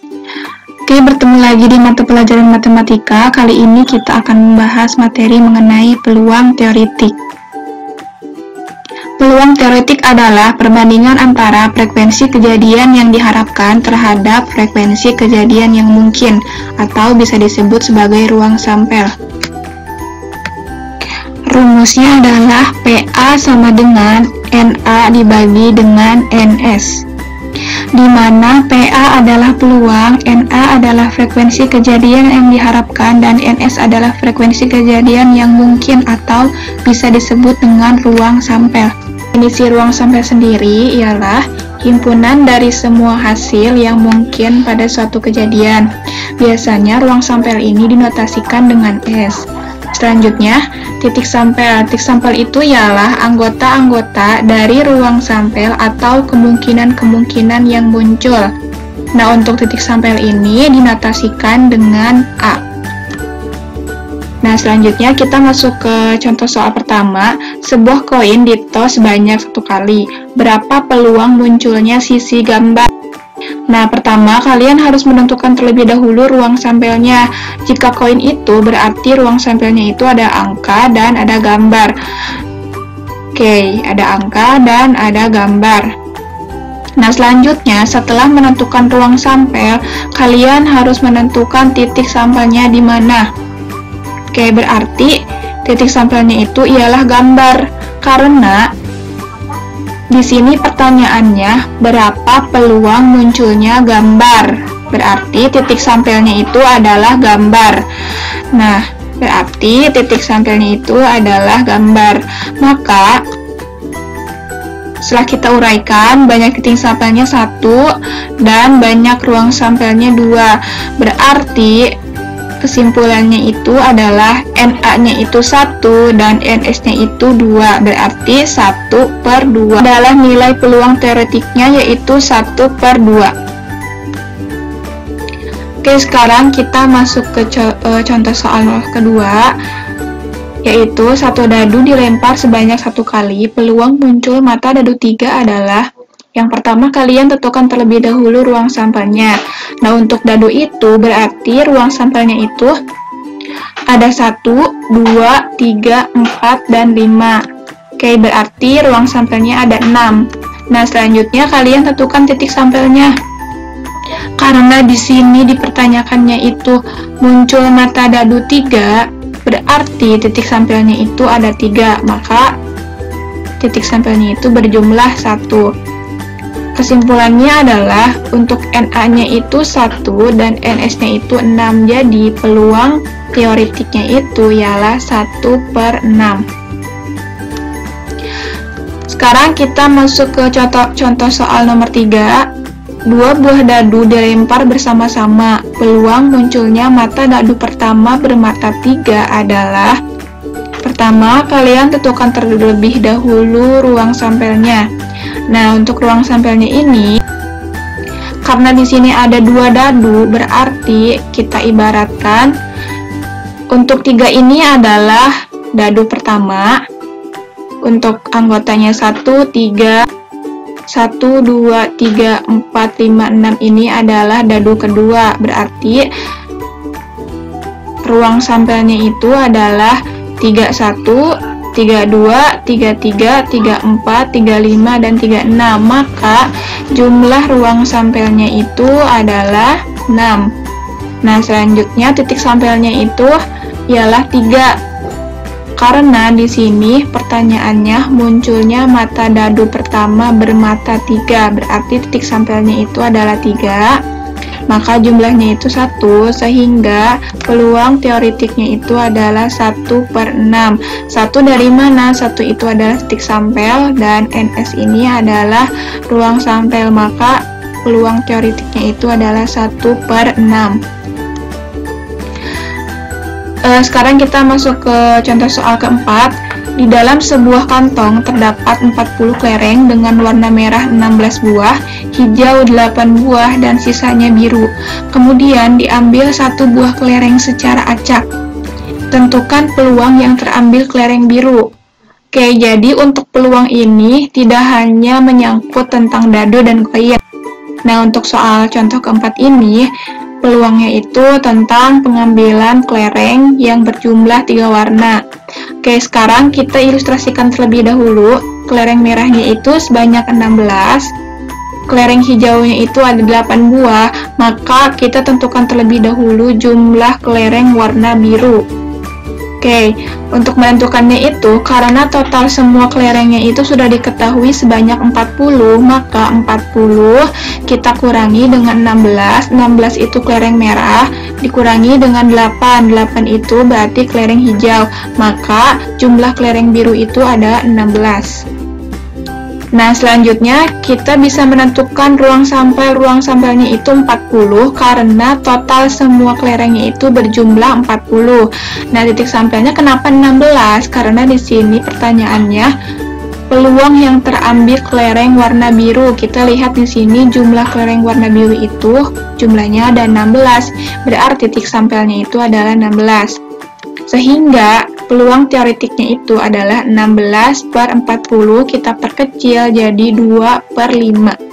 Oke, bertemu lagi di mata pelajaran matematika. Kali ini kita akan membahas materi mengenai peluang teoretik. Peluang teoretik adalah perbandingan antara frekuensi kejadian yang diharapkan terhadap frekuensi kejadian yang mungkin, atau bisa disebut sebagai ruang sampel. Rumusnya adalah PA sama dengan NA dibagi dengan NS, di mana PA adalah peluang, NA adalah frekuensi kejadian yang diharapkan, dan NS adalah frekuensi kejadian yang mungkin atau bisa disebut dengan ruang sampel. Definisi ruang sampel sendiri ialah himpunan dari semua hasil yang mungkin pada suatu kejadian. Biasanya ruang sampel ini dinotasikan dengan S. Selanjutnya, titik sampel. Titik sampel itu ialah anggota-anggota dari ruang sampel atau kemungkinan-kemungkinan yang muncul. Nah, untuk titik sampel ini dinotasikan dengan A. Nah, selanjutnya kita masuk ke contoh soal pertama. Sebuah koin ditos sebanyak 1 kali. Berapa peluang munculnya sisi gambar? Nah, pertama kalian harus menentukan terlebih dahulu ruang sampelnya. Jika koin itu berarti ruang sampelnya itu ada angka dan ada gambar. Oke, ada angka dan ada gambar. Nah, selanjutnya setelah menentukan ruang sampel, kalian harus menentukan titik sampelnya di mana. Oke, berarti titik sampelnya itu ialah gambar. Karena di sini pertanyaannya, berapa peluang munculnya gambar? Berarti titik sampelnya itu adalah gambar. Nah, berarti titik sampelnya itu adalah gambar. Maka, setelah kita uraikan, banyak titik sampelnya 1 dan banyak ruang sampelnya 2. Berarti kesimpulannya itu adalah NA-nya itu 1 dan NS-nya itu 2. Berarti 1/2 adalah nilai peluang teoretiknya, yaitu 1/2. Oke, sekarang kita masuk ke contoh soal kedua, yaitu satu dadu dilempar sebanyak 1 kali. Peluang muncul mata dadu 3 adalah: yang pertama, kalian tentukan terlebih dahulu ruang sampelnya. Nah, untuk dadu itu berarti ruang sampelnya itu ada 1, 2, 3, 4, dan 5. Oke, berarti ruang sampelnya ada 6. Nah, selanjutnya kalian tentukan titik sampelnya. Karena di sini dipertanyakannya itu muncul mata dadu 3, berarti titik sampelnya itu ada 3, maka titik sampelnya itu berjumlah 1. Kesimpulannya adalah untuk NA-nya itu 1 dan NS-nya itu 6. Jadi peluang teoretiknya itu ialah 1/6. Sekarang kita masuk ke contoh soal nomor 3. 2 buah dadu dilempar bersama-sama. Peluang munculnya mata dadu pertama bermata 3 adalah: pertama, kalian tentukan terlebih dahulu ruang sampelnya. Nah, untuk ruang sampelnya ini, karena di sini ada 2 dadu, berarti kita ibaratkan untuk 3 ini adalah dadu pertama. Untuk anggotanya 1, 3, 1, 2, 3, 4, 5, 6 ini adalah dadu kedua. Berarti ruang sampelnya itu adalah 31, 32, 33, 34, 35, dan 36. Maka jumlah ruang sampelnya itu adalah 6. Nah, selanjutnya titik sampelnya itu ialah 3. Karena di sini pertanyaannya munculnya mata dadu pertama bermata 3, berarti titik sampelnya itu adalah 3. Maka jumlahnya itu 1, sehingga peluang teoretiknya itu adalah 1/6. 1 dari mana? 1 itu adalah titik sampel dan NS ini adalah ruang sampel, maka peluang teoretiknya itu adalah 1/6. Sekarang kita masuk ke contoh soal keempat. Di dalam sebuah kantong terdapat 40 kelereng dengan warna merah 16 buah, hijau 8 buah, dan sisanya biru. Kemudian diambil 1 buah kelereng secara acak. Tentukan peluang yang terambil kelereng biru. Oke, jadi untuk peluang ini tidak hanya menyangkut tentang dadu dan koin. Nah, untuk soal contoh keempat ini, peluangnya itu tentang pengambilan kelereng yang berjumlah 3 warna. Oke, sekarang kita ilustrasikan terlebih dahulu. Kelereng merahnya itu sebanyak 16, kelereng hijaunya itu ada 8 buah, maka kita tentukan terlebih dahulu jumlah kelereng warna biru. Oke, untuk menentukannya itu, karena total semua kelerengnya itu sudah diketahui sebanyak 40, maka 40 kita kurangi dengan 16, 16 itu kelereng merah, dikurangi dengan 8, 8 itu berarti kelereng hijau, maka jumlah kelereng biru itu ada 16. Nah, selanjutnya kita bisa menentukan ruang sampelnya itu 40 karena total semua kelerengnya itu berjumlah 40. Nah, titik sampelnya kenapa 16? Karena di sini pertanyaannya peluang yang terambil kelereng warna biru. Kita lihat di sini jumlah kelereng warna biru itu jumlahnya ada 16. Berarti titik sampelnya itu adalah 16. Sehingga peluang teoretiknya itu adalah 16 per 40, kita perkecil jadi 2 per 5.